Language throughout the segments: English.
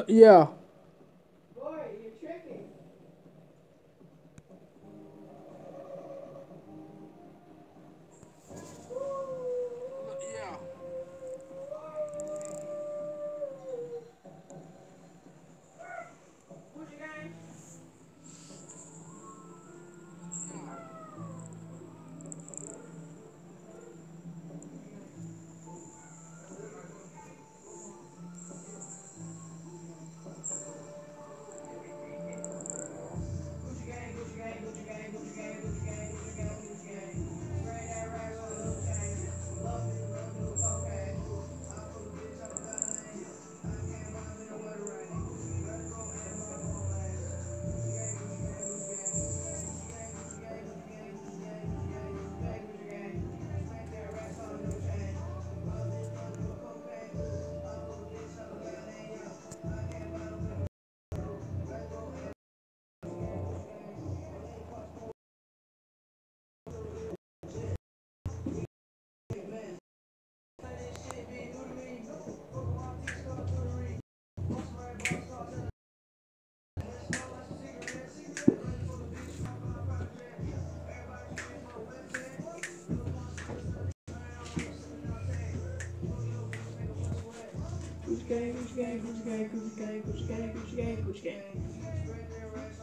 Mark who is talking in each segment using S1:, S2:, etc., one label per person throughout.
S1: Yeah.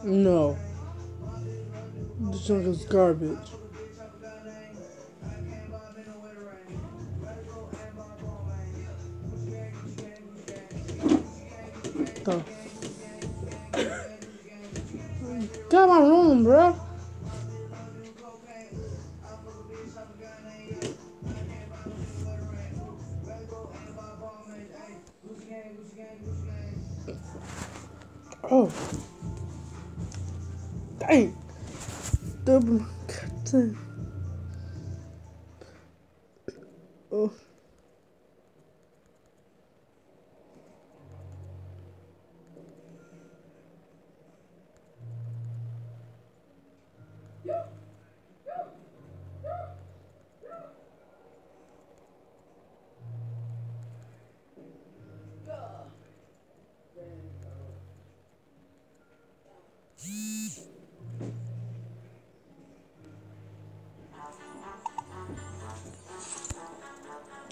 S1: No. This junk is garbage. So, get out of my room, bro. Oh. Dang. Double. God damn. Oh.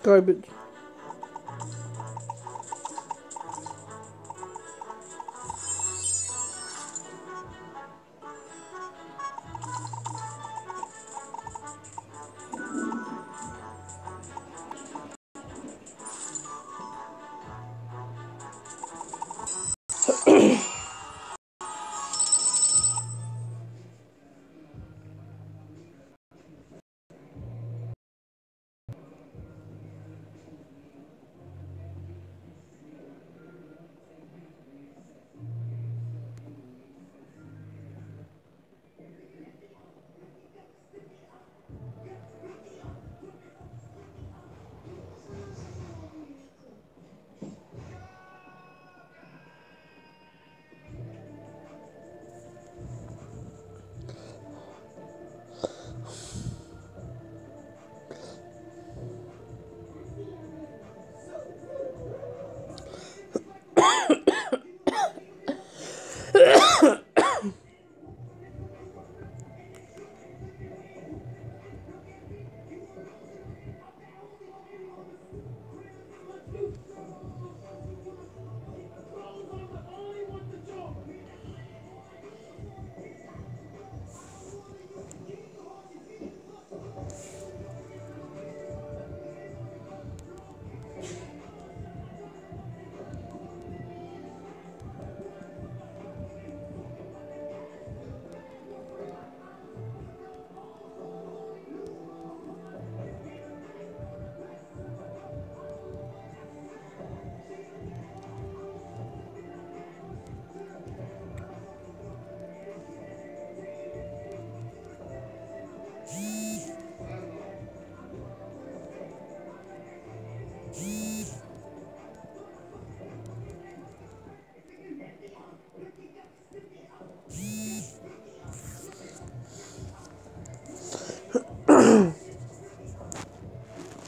S1: Garbage.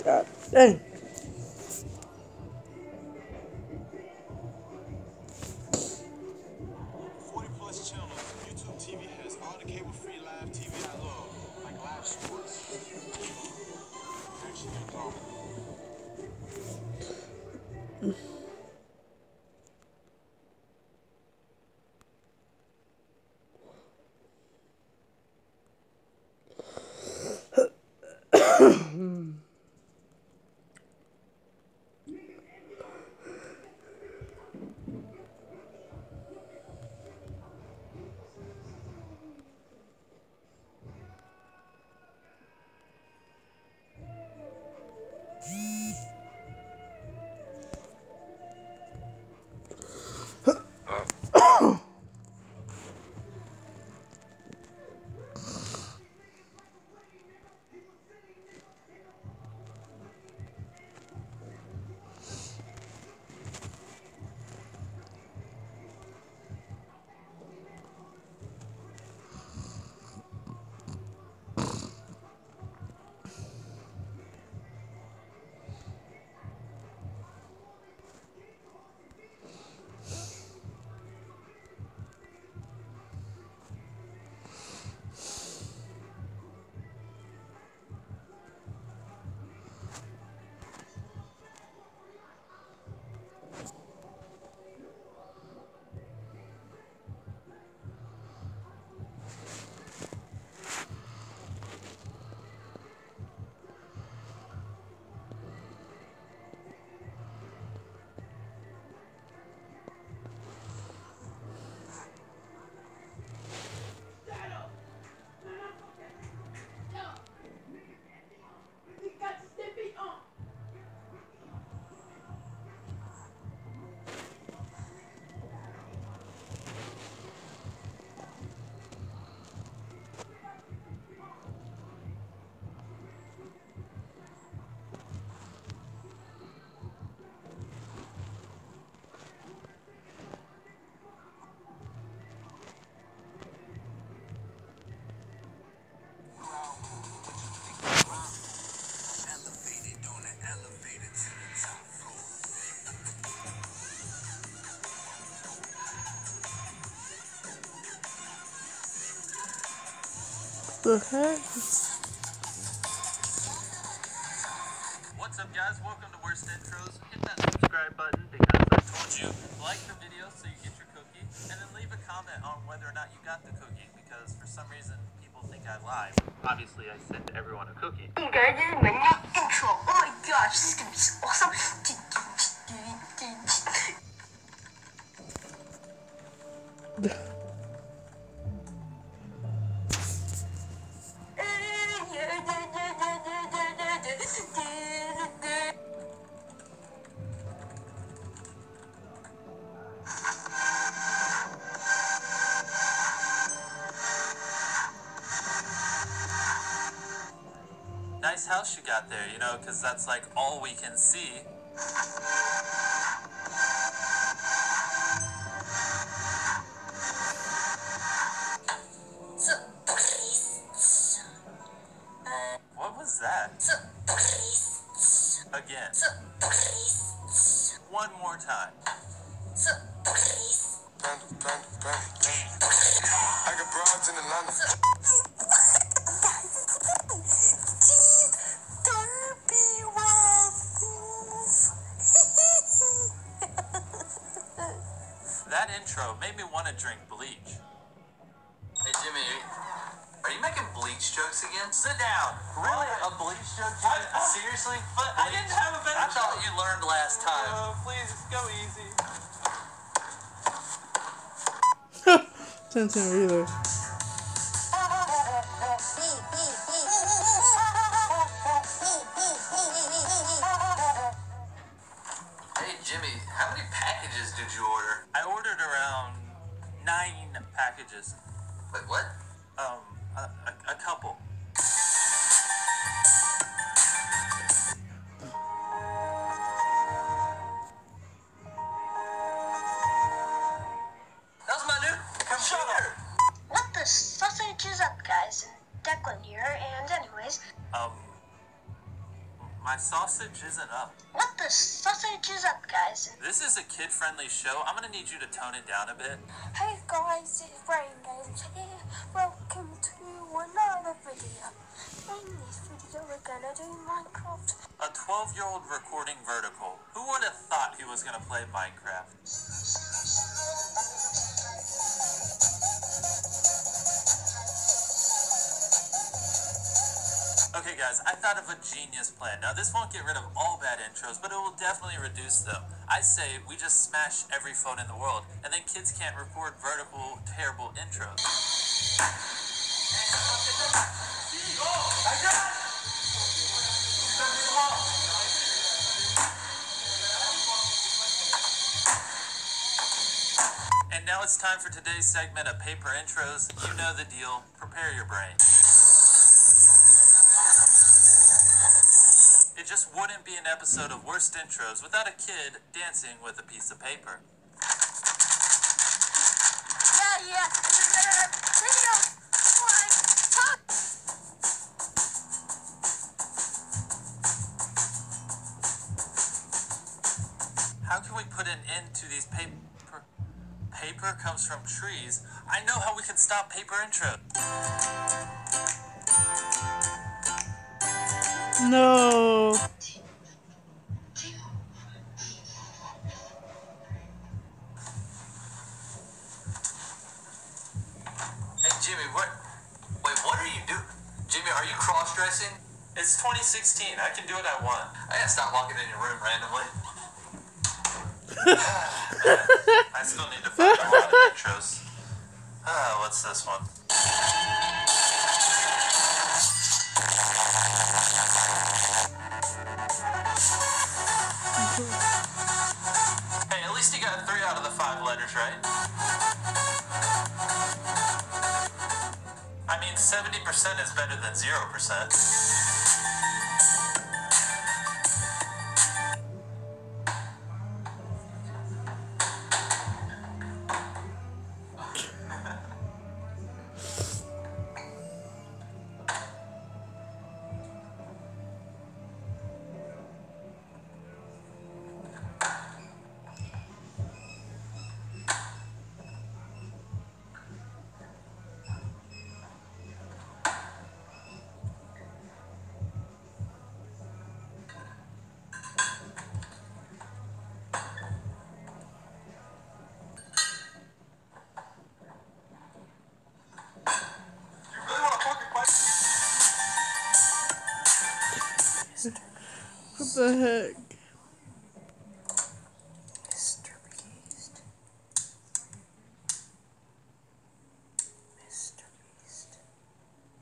S1: God dang. The heck?
S2: What's up, guys? Welcome to Worst Intros. Hit that subscribe button because I told you, like the video so you get your cookie, and then leave a comment on whether or not you got the cookie, because for some reason people think I lie. Obviously, I send everyone a cookie.
S3: Hey guys, this is my new intro. Oh my gosh, this is gonna be so awesome.
S2: Nice house you got there, you know, because that's like all we can see. What was that? Again. One more time.
S4: I got broads in Atlanta.
S2: That intro made me want to drink bleach.
S5: Hey Jimmy, are you making bleach jokes again?
S2: Sit down.
S5: Really? A bleach joke, Jimmy? Seriously?
S2: But I didn't have a better
S5: I thought you learned last time.
S2: Please, go easy.
S1: 10-10 relay.
S5: Hey Jimmy, how many packages did you order?
S2: I ordered around 9 packages.
S5: Wait, what?
S2: A couple.
S5: That was my new computer.
S3: What the sausage is up, guys? Declan here, and anyways,
S2: My sausage isn't up.
S3: what the sausage is up, guys?
S2: This is a kid-friendly show. I'm gonna need you to tone it down a bit.
S6: Hey guys, it's Rain Games here. Welcome to
S3: another video. In this video we're gonna do Minecraft.
S2: A 12-year-old recording vertical. Who would have thought he was gonna play Minecraft? Okay guys, I thought of a genius plan. Now this won't get rid of all bad intros, but it will definitely reduce them. I say we just smash every phone in the world, and then kids can't record vertical, terrible intros. And now it's time for today's segment of paper intros. You know the deal. Prepare your brain. It just wouldn't be an episode of Worst Intros without a kid dancing with a piece of paper.
S3: Yeah, this is another video.
S2: How can we put an end to these paper? Paper comes from trees. I know how we can stop paper intro.
S1: No.
S5: Hey, Jimmy, what are you doing? Jimmy, are you cross-dressing?
S2: It's 2016. I can do what I want.
S5: I gotta stop walking in your room randomly.
S2: I still need to find a lot of intros. What's this one? Hey, at least you got 3 out of the 5 letters right. I mean, 70% is better than 0%.
S1: What the heck?
S3: Mr. Beast. Mr. Beast.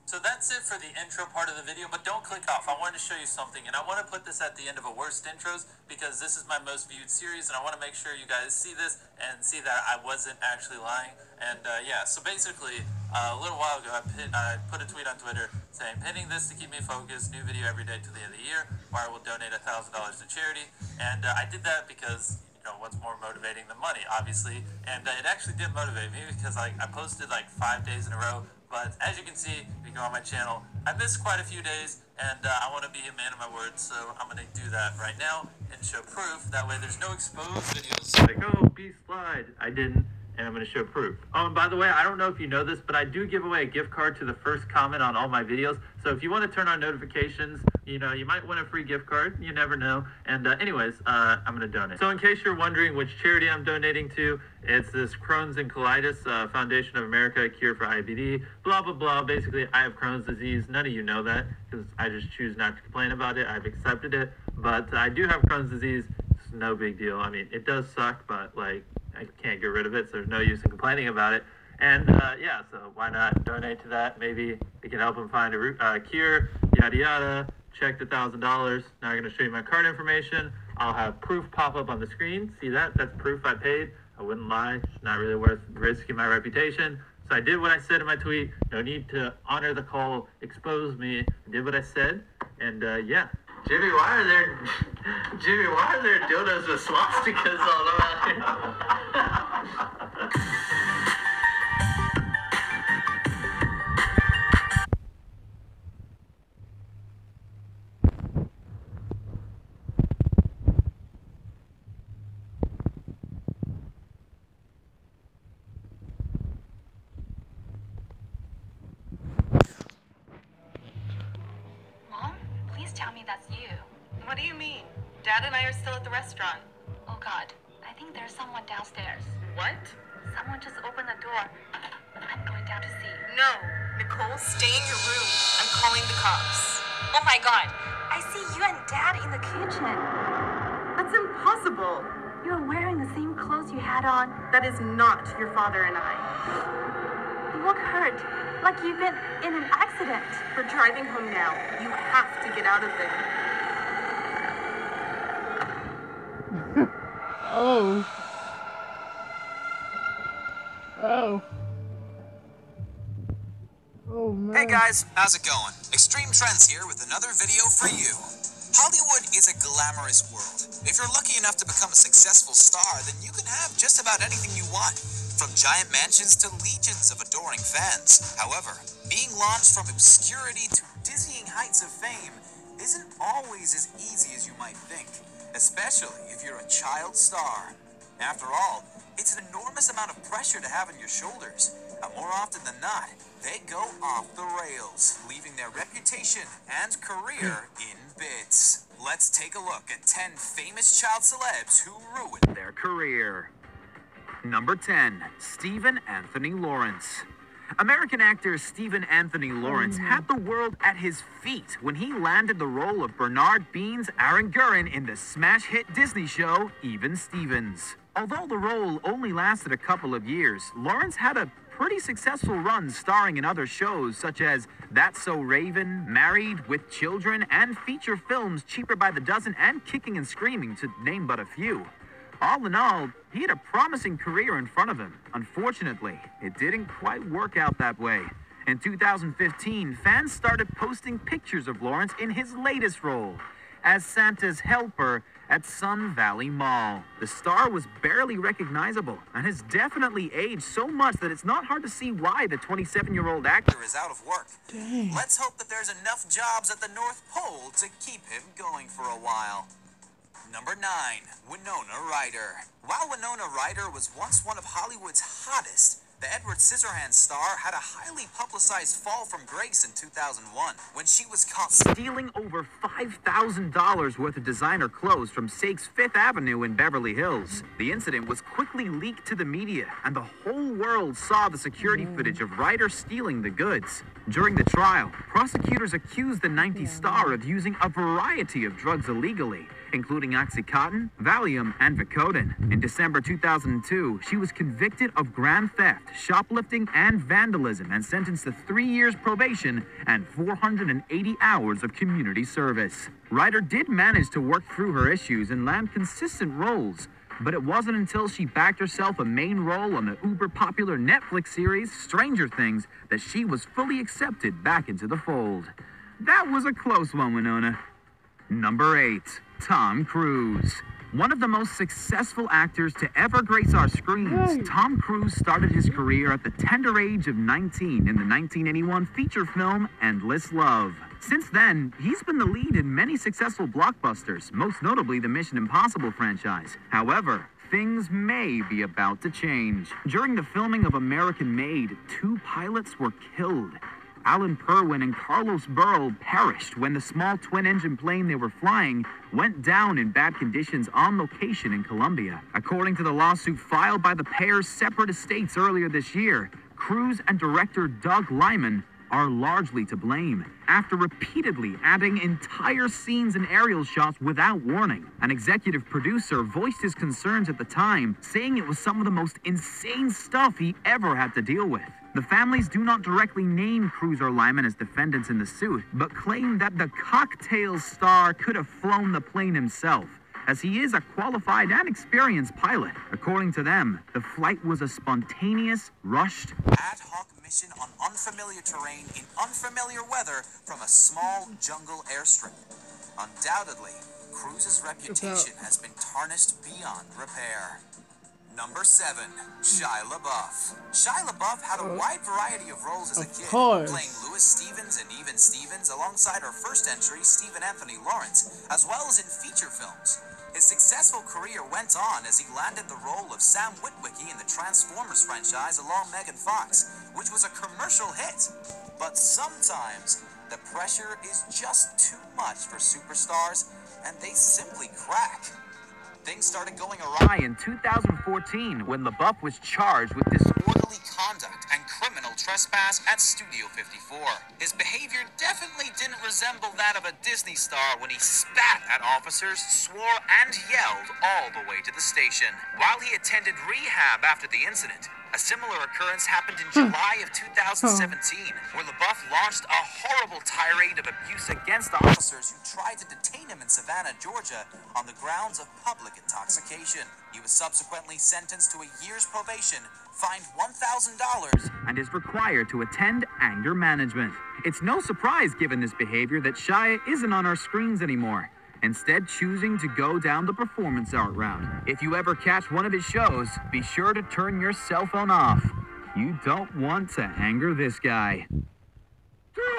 S2: So that's it for the intro part of the video, but don't click off. I wanted to show you something, and I want to put this at the end of a Worst Intros because this is my most viewed series, and I want to make sure you guys see this and see that I wasn't actually lying. And yeah, so basically, a little while ago, I put a tweet on Twitter saying, pinning this to keep me focused, new video every day to the end of the year, where I will donate $1,000 to charity. And I did that because, you know, what's more motivating than money, obviously. And it actually did motivate me because I posted like 5 days in a row. But as you can see, if you go on my channel, I missed quite a few days, and I want to be a man of my word, so I'm going to do that right now and show proof. That way there's no exposed videos like, oh, Beast lied. I didn't. And I'm going to show proof. Oh, and by the way, I don't know if you know this, but I do give away a gift card to the first comment on all my videos. So if you want to turn on notifications, you know, you might win a free gift card. You never know. And anyways, I'm going to donate. So in case you're wondering which charity I'm donating to, it's this Crohn's and Colitis Foundation of America, Cure for IBD, blah, blah, blah. Basically, I have Crohn's disease. None of you know that because I just choose not to complain about it. I've accepted it. But I do have Crohn's disease. It's no big deal. I mean, it does suck, but like, I can't get rid of it, so there's no use in complaining about it. And yeah, so why not donate to that? Maybe it can help him find a cure, yada yada. Check the $1,000. Now I'm going to show you my card information. I'll have proof pop up on the screen. See that? That's proof I paid. I wouldn't lie. It's not really worth risking my reputation. So I did what I said in my tweet. No need to honor the call, expose me. I did what I said, and yeah. Jimmy, why are there dildos with swastikas all around?
S6: that's you.
S7: What do you mean? Dad and I are still at the restaurant.
S6: Oh God, I think there's someone downstairs.
S7: What?
S6: Someone just opened the door. I'm going down to see.
S7: No. Nicole, stay in your room. I'm calling the cops.
S6: Oh my God, I see you and Dad in the kitchen.
S7: That's impossible.
S6: You're wearing the same clothes you had on.
S7: That is not your father and I.
S6: You look hurt, like you've been in an accident.
S7: We're driving home now. You have to get out of there.
S1: Oh. Oh. Oh man.
S2: Hey guys, how's it going? Extreme Trends here with another video for you. Hollywood is a glamorous world. If you're lucky enough to become a successful star, then you can have just about anything you want, from giant mansions to legions of adoring fans. However, being launched from obscurity to dizzying heights of fame isn't always as easy as you might think, especially if you're a child star. After all, it's an enormous amount of pressure to have on your shoulders, and more often than not, they go off the rails, leaving their reputation and career in bits. Let's take a look at 10 famous child celebs who ruined their career. Number 10, Stephen Anthony Lawrence. American actor Stephen Anthony Lawrence had the world at his feet when he landed the role of Bernard Bean's Aaron Gurren in the smash hit Disney show Even Stevens. Although the role only lasted a couple of years, Lawrence had a pretty successful run starring in other shows such as That's So Raven, Married, With Children, and feature films Cheaper by the Dozen and Kicking and Screaming, to name but a few. All in all, he had a promising career in front of him. Unfortunately, it didn't quite work out that way. In 2015, fans started posting pictures of Lawrence in his latest role as Santa's helper at Sun Valley Mall. The star was barely recognizable and has definitely aged so much that it's not hard to see why the 27-year-old actor is out of work.
S1: Dang.
S2: Let's hope that there's enough jobs at the North Pole to keep him going for a while. Number 9, Winona Ryder. While Winona Ryder was once one of Hollywood's hottest, the Edward Scissorhands star had a highly publicized fall from grace in 2001 when she was caught stealing over $5,000 worth of designer clothes from Saks Fifth Avenue in Beverly Hills. The incident was quickly leaked to the media, and the whole world saw the security footage of Ryder stealing the goods. During the trial, prosecutors accused the 90s star of using a variety of drugs illegally, including Oxycontin, Valium, and Vicodin. In December 2002, she was convicted of grand theft, shoplifting, and vandalism and sentenced to 3 years probation and 480 hours of community service. Ryder did manage to work through her issues and land consistent roles, but it wasn't until she backed herself a main role on the uber-popular Netflix series Stranger Things that she was fully accepted back into the fold. That was a close one, Winona. Number 8, Tom Cruise. One of the most successful actors to ever grace our screens, Tom Cruise started his career at the tender age of 19 in the 1981 feature film Endless Love. Since then, he's been the lead in many successful blockbusters, most notably the Mission Impossible franchise. However, things may be about to change. During the filming of American Made, 2 pilots were killed. Alan Perwin and Carlos Burrell perished when the small twin-engine plane they were flying went down in bad conditions on location in Colombia. According to the lawsuit filed by the pair's separate estates earlier this year, Cruise and director Doug Liman are largely to blame. After repeatedly adding entire scenes and aerial shots without warning, an executive producer voiced his concerns at the time, saying it was some of the most insane stuff he ever had to deal with. The families do not directly name Cruise or Lyman as defendants in the suit, but claim that the cocktail star could have flown the plane himself, as he is a qualified and experienced pilot. According to them, the flight was a spontaneous, rushed, ad hoc mission on unfamiliar terrain in unfamiliar weather from a small jungle airstrip. Undoubtedly, Cruise's reputation has been tarnished beyond repair. Number 7, Shia LaBeouf. Shia LaBeouf had a wide variety of roles as a kid, playing Louis Stevens in Even Stevens alongside our first entry, Stephen Anthony Lawrence, as well as in feature films. His successful career went on as he landed the role of Sam Witwicky in the Transformers franchise along Megan Fox, which was a commercial hit. But sometimes, The pressure is just too much for superstars, and they simply crack. Things started going awry in 2014 when LaBeouf was charged with disorderly conduct and criminal trespass at Studio 54. His behavior definitely didn't resemble that of a Disney star when he spat at officers, swore, and yelled all the way to the station. While he attended rehab after the incident, a similar occurrence happened in July of 2017, where LaBeouf launched a horrible tirade of abuse against officers who tried to detain him in Savannah, Georgia, on the grounds of public intoxication. He was subsequently sentenced to a year's probation, fined $1,000, and is required to attend anger management. It's no surprise, given this behavior, that Shia isn't on our screens anymore, instead choosing to go down the performance art route. If you ever catch one of his shows, be sure to turn your cell phone off. You don't want to anger this guy.
S1: Do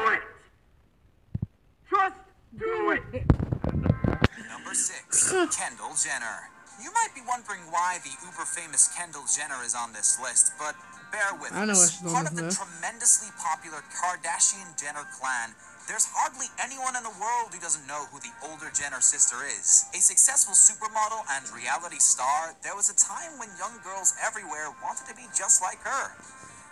S1: it! Just do it!
S2: Number 6, Kendall Jenner. You might be wondering why the uber-famous Kendall Jenner is on this list, but bear with
S1: I know
S2: us.
S1: it's on
S2: Part
S1: this
S2: of the
S1: list.
S2: tremendously popular Kardashian-Jenner clan, there's hardly anyone in the world who doesn't know who the older Jenner sister is. A successful supermodel and reality star, there was a time when young girls everywhere wanted to be just like her.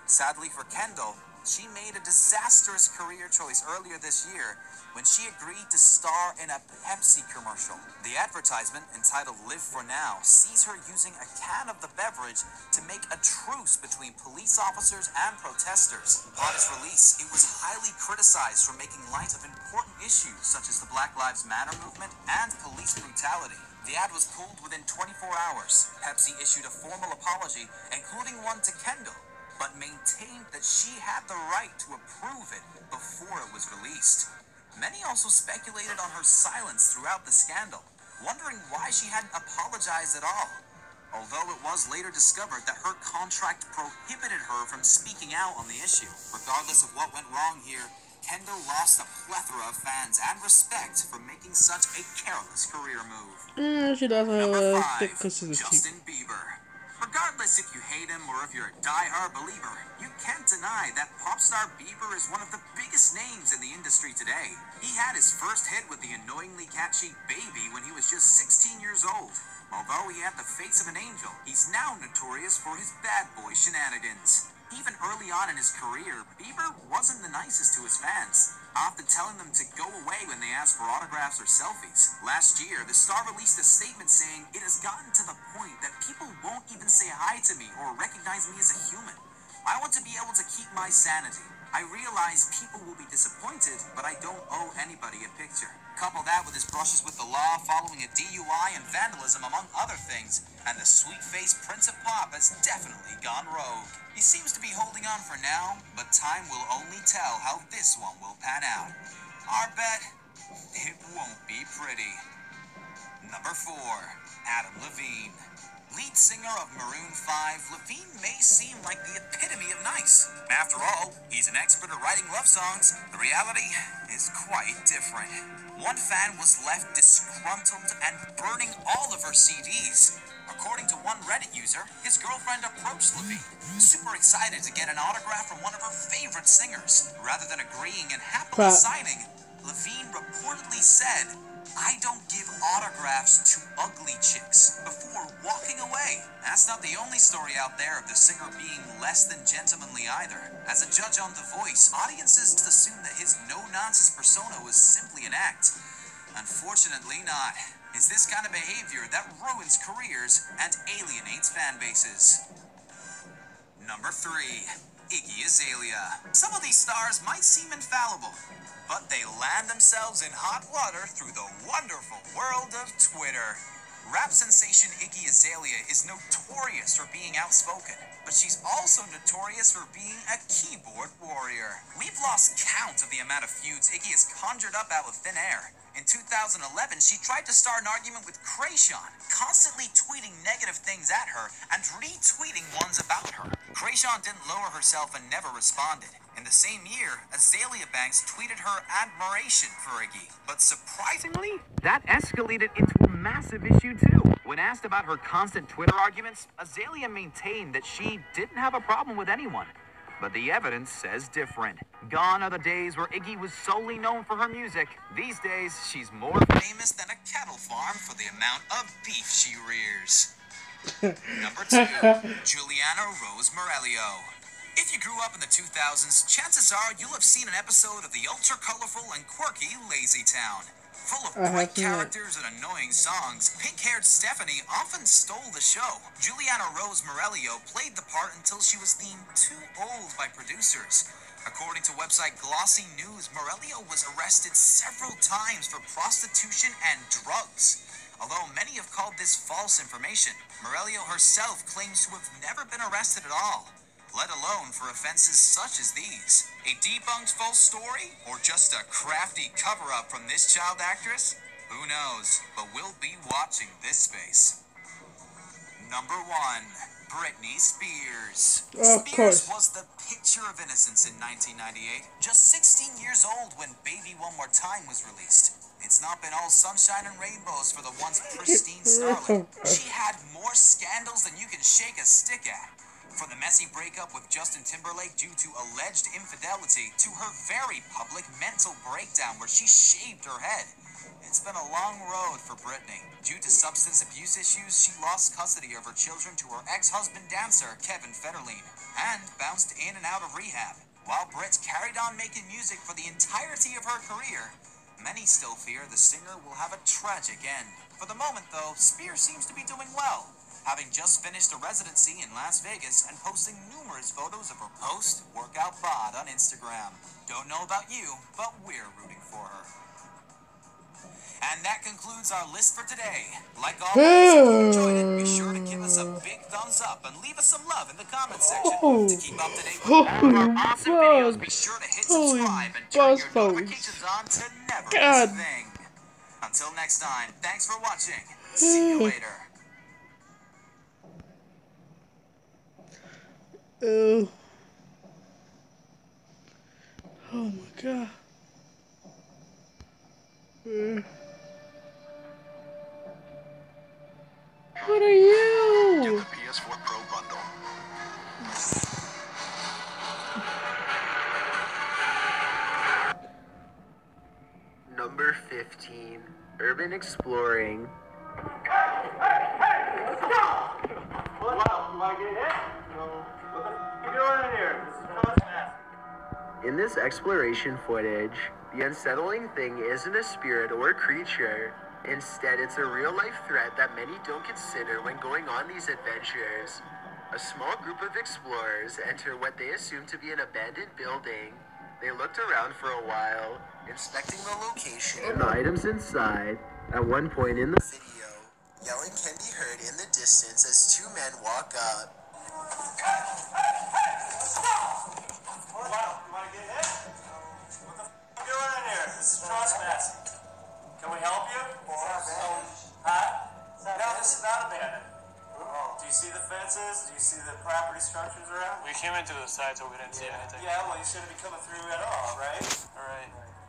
S2: Sadly for Kendall, she made a disastrous career choice earlier this year when she agreed to star in a Pepsi commercial. The advertisement, entitled Live for Now, sees her using a can of the beverage to make a truce between police officers and protesters. Upon its release, it was highly criticized for making light of important issues such as the Black Lives Matter movement and police brutality. The ad was pulled within 24 hours. Pepsi issued a formal apology, including one to Kendall, but maintained that she had the right to approve it before it was released. Many also speculated on her silence throughout the scandal, wondering why she hadn't apologized at all. Although it was later discovered that her contract prohibited her from speaking out on the issue. Regardless of what went wrong here, Kendall lost a plethora of fans and respect for making such a careless career move.
S1: She does
S2: Number
S1: a
S2: 5,
S1: thick cushion.
S2: Justin Bieber. Regardless if you hate him or if you're a die-hard believer, you can't deny that pop star Bieber is one of the biggest names in the industry today. He had his first hit with the annoyingly catchy Baby when he was just 16 years old. Although he had the face of an angel, he's now notorious for his bad boy shenanigans. Even early on in his career, Bieber wasn't the nicest to his fans, often telling them to go away when they asked for autographs or selfies. Last year, the star released a statement saying, "It has gotten to the point that people won't even say hi to me or recognize me as a human. I want to be able to keep my sanity. I realize people will be disappointed, but I don't owe anybody a picture." Couple that with his brushes with the law following a DUI and vandalism among other things, and the sweet-faced Prince of Pop has definitely gone rogue. He seems to be holding on for now, but time will only tell how this one will pan out. Our bet? It won't be pretty. Number 4, Adam Levine. Lead singer of Maroon 5, Levine may seem like the epitome of nice. After all, he's an expert at writing love songs. The reality is quite different. One fan was left disgruntled and burning all of her CDs. According to one Reddit user, his girlfriend approached Levine, super excited to get an autograph from one of her favorite singers. Rather than agreeing and happily signing, Levine reportedly said, "I don't give autographs to ugly chicks," before walking away. That's not the only story out there of the singer being less than gentlemanly either. As a judge on The Voice, audiences assumed that his no-nonsense persona was simply an act. Unfortunately not. It's this kind of behavior that ruins careers and alienates fan bases. Number 3, Iggy Azalea. Some of these stars might seem infallible, but they land themselves in hot water through the wonderful world of Twitter. Rap sensation Iggy Azalea is notorious for being outspoken, but she's also notorious for being a keyboard warrior. We've lost count of the amount of feuds Iggy has conjured up out of thin air. In 2011, she tried to start an argument with Krayshawn, constantly tweeting negative things at her and retweeting ones about her. Krayshawn didn't lower herself and never responded. In the same year, Azalea Banks tweeted her admiration for Iggy. But surprisingly, that escalated into a massive issue too. When asked about her constant Twitter arguments, Azalea maintained that she didn't have a problem with anyone,
S8: but the evidence says different. Gone are the days where Iggy was solely known for her music. These days, she's more famous than a cattle farm for the amount of beef she rears. Number 2, Juliana Rose Morello. If you grew up in the 2000s, chances are you'll have seen an episode of the ultra-colorful and quirky Lazy Town. Full of bright characters and annoying songs, pink-haired Stephanie often stole the show. Juliana Rose Morello played the part until she was deemed too old by producers. According to website Glossy News, Morello was arrested several times for prostitution and drugs. Although many have called this false information, Morello herself claims to have never been arrested at all, let alone for offenses such as these. A debunked false story, or just a crafty cover-up from this child actress? Who knows, but we'll be watching this space. Number 1, Britney Spears. Spears was the picture of innocence in 1998, just 16 years old when Baby One More Time was released. It's not been all sunshine and rainbows for the once pristine starlet. She had more scandals than you can shake a stick at. From the messy breakup with Justin Timberlake due to alleged infidelity to her very public mental breakdown where she shaved her head. It's been a long road for Britney. Due to substance abuse issues, she lost custody of her children to her ex-husband dancer, Kevin Federline, and bounced in and out of rehab. While Brit carried on making music for the entirety of her career, many still fear the singer will have a tragic end. For the moment, though, Spears seems to be doing well, having just finished a residency in Las Vegas and posting numerous photos of her post-workout bod on Instagram. Don't know about you, but we're rooting for her. And that concludes our list for today. Like always, if you enjoyed it, be sure to give us a big thumbs up and leave us some love in the comments section. To keep up to date with all of our awesome videos, be sure to hit subscribe and turn your notifications on to never miss a thing. Until next time, thanks for watching. See you later.
S9: Oh my god. What are you?
S4: Get the PS4 Pro bundle.
S10: Number 15, Urban Exploring. In this exploration footage, the unsettling thing isn't a spirit or a creature. Instead, it's a real-life threat that many don't consider when going on these adventures. A small group of explorers enter what they assume to be an abandoned building. They looked around for a while, inspecting the location and the items inside. At one point in the video, yelling can be heard in the distance as 2 men walk up.
S2: Can we help you? Huh? No, this is not abandoned. Do you see the fences? Do you see the property structures around?
S11: We came into the side, so we didn't see anything.
S2: Yeah, well, you shouldn't be coming through at all, right?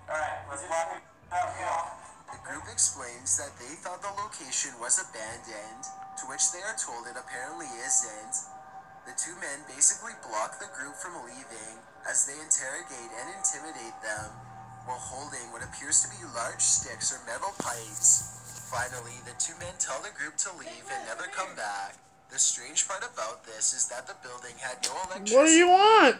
S2: Alright, let's walk it out.
S10: The group explains that they thought the location was abandoned, to which they are told it apparently isn't. The 2 men basically block the group from leaving as they interrogate and intimidate them while holding what appears to be large sticks or metal pipes. Finally, the 2 men tell the group to leave and never come back. The strange part about this is that the building had no electricity.
S9: What do you want?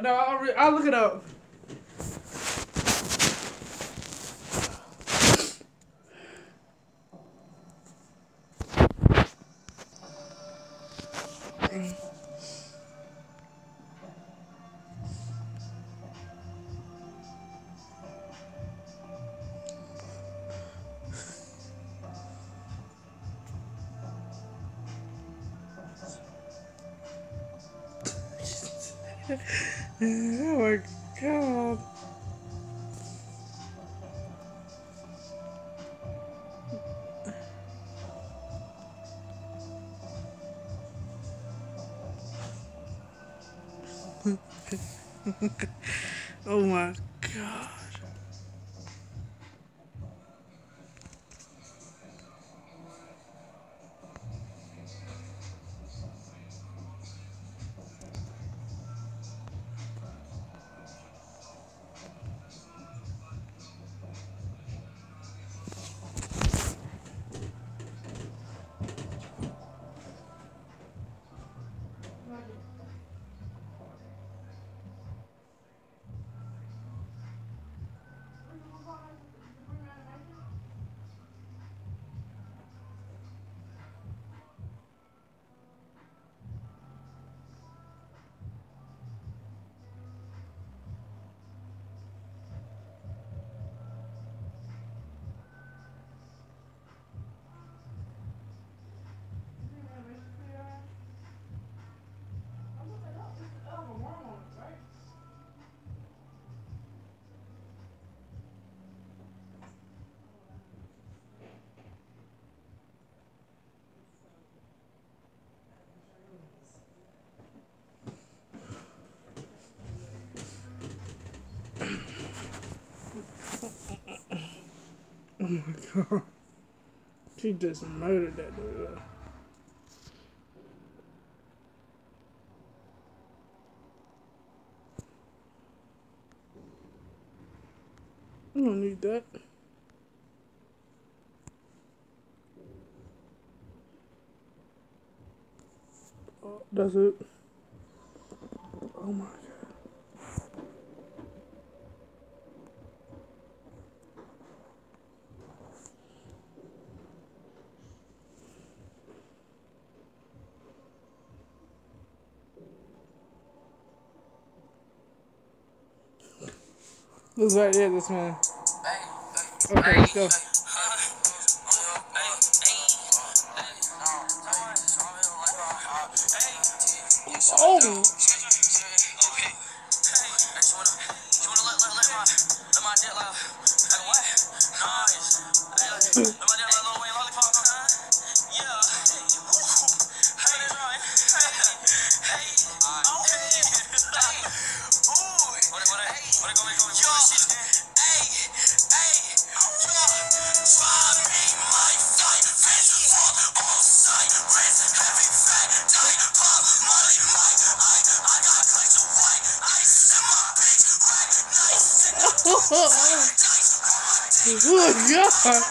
S9: No, I'll look it up. Oh my god. Oh my god. Oh my god. She just murdered that dude. I don't need that. Oh, that's it. Oh my god. Looks like it, this man. Okay, let's go. Oh! Oh my god!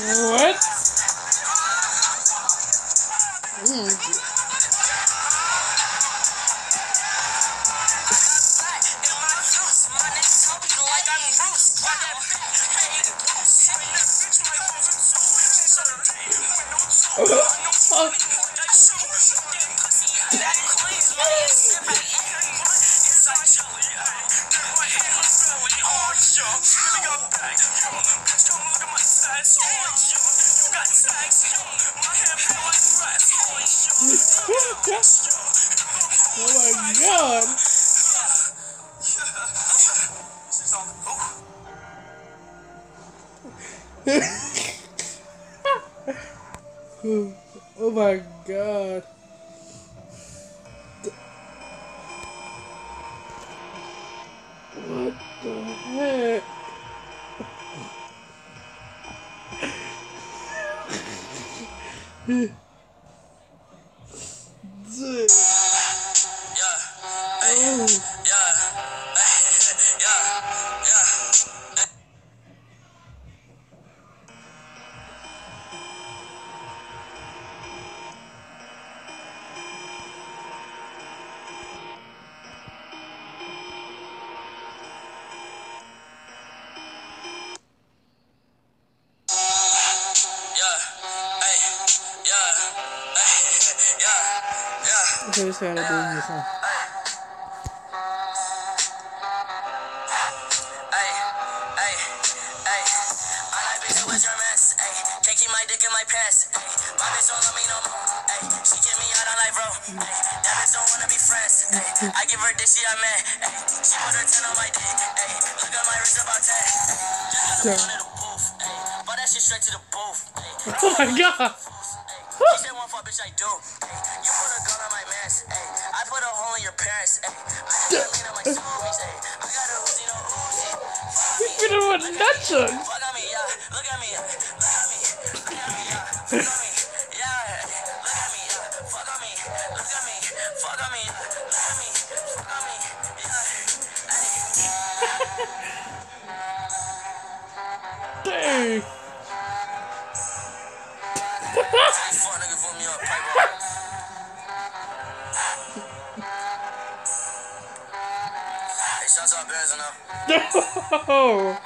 S9: What? Oh my god! Oh my god. What the heck? this how to do this one.
S5: Can't keep my dick in my pants. My bitch don't love me no more. She get me out on life, bro. That bitch don't wanna be friends. I give her dick, she a man. She put her 10 on my dick. Look at my wrist about 10. Just got the booth. But that shit straight to the booth.
S9: Oh my god.
S5: She said one fuck, bitch, I do. You put a gun on my mask. I put a hole in your parents. I got a man on my homies. I got a Uzi, no Uzi.
S9: You know what? Nuts.
S5: Fuck on me, yeah. Look at me, yeah. Look at me. Look at me, yeah. Fuck on me, yeah. Look at me, yeah. Fuck on me. Look at me. Fuck on me, yeah. Look at me. Fuck on me, yeah.
S9: Dang.
S5: Fuck nigga, put me up, pipe up. Hey, shots out Bears enough.
S9: No.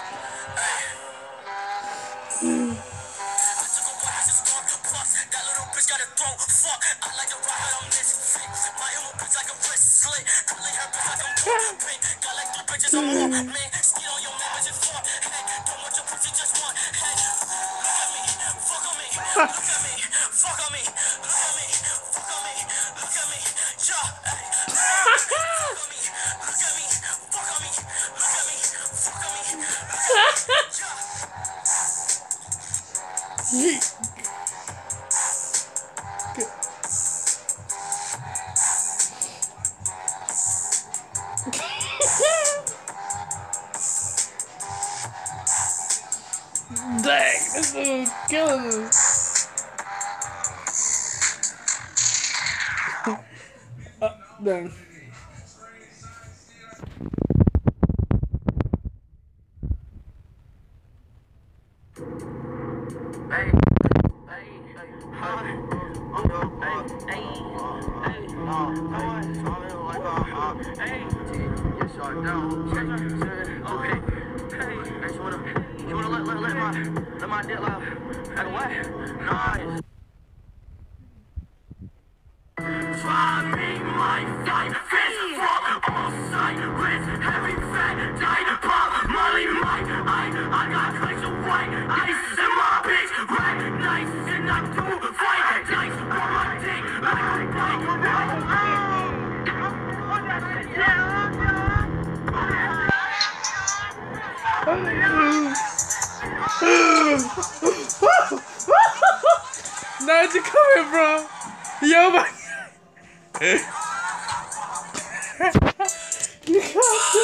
S5: That little bitch got a throat, fuck. I like to rock it, I'm misfit. My emo bitch like a wrist slit. Curly hair bitch like I'm pink. Got like 3 bitches, I'm on man. Steal on your man, bitch, it's for. Hey, don't want your pussy, just one. Hey, look at me, fuck on me. Look at me, fuck on me. Look at me, fuck on me. Look at me, yeah. Hey, fuck on me. Look at me, fuck on me. Look at me, fuck on me. Look at me, yeah.
S9: Dang, this dude's killing me. Dang.
S5: Let my dick laugh. Like what? Nice. Driving my side, fist for all sirens, heavy fat, tight, pop, molly, mine. I got clicks of white, ice in my bitch, right, nice, and I do fight, dice, on my dick, like a bike,
S9: Now where'd you come here, bro? Yo, my. You can't do